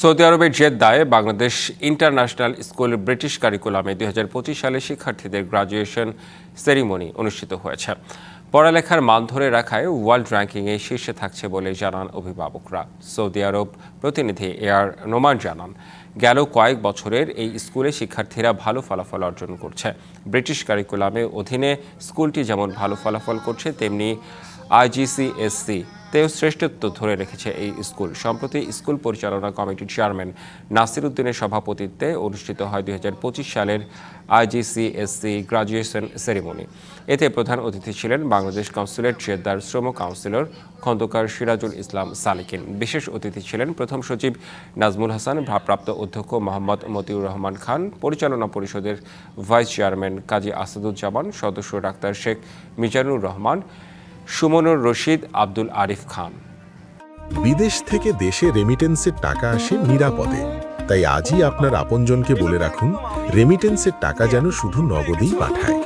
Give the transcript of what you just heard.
Saudi আরবের জেদ্দায় Bangladesh international school British কারিকুলামে 2025 সালে শিক্ষার্থীদের গ্রাজুয়েশন সেরিমনি অনুষ্ঠিত হয়েছে। পড়ালেখার মান ধরে রাখায় ওয়ার্ল্ড র্যাঙ্কিংয়ে শীর্ষে থাকছে বলে জানান অভিভাবকরা। সৌদি আরব প্রতিনিধি এআর নোমান জানান, গেল কয়েক বছরের এই স্কুলে শিক্ষার্থীরা ভালো ফলাফল অর্জন করছে। ব্রিটিশ কারিকুলামের অধীনে স্কুলটি যেমন ভালো ফলাফল করছে, তেমনি IGCSE তেও শ্রেষ্ঠত্ব ধরে রেখেছে এই স্কুল। সম্প্রতি স্কুল পরিচালনা কমিটির চেয়ারম্যান নাসির উদ্দিনের সভাপতিত্বে অনুষ্ঠিত হয় 2025 সালের IGCSE গ্রাজুয়েশন সেরিমনি। এতে প্রধান অতিথি ছিলেন বাংলাদেশ কনস্যুলেট জেদ্দার শ্রম কাউন্সিলর খন্দকার সিরাজুল ইসলাম সালিকিন। বিশেষ অতিথি ছিলেন প্রথম সচিব নাজমুল হাসান, ভারপ্রাপ্ত অধ্যক্ষ মোহাম্মদ মতিউর রহমান খান, পরিচালনা পরিষদের ভাইস চেয়ারম্যান কাজী আসাদুজ্জামান, সদস্য ডাক্তার শেখ মিজানুর রহমান, সুমনুর রশিদ, আব্দুল আরিফ খান। বিদেশ থেকে দেশে রেমিটেন্সের টাকা আসে নিরাপদে। তাই আজই আপনার আপনজনকে বলে রাখুন, রেমিটেন্সের টাকা যেন শুধু নগদেই পাঠায়।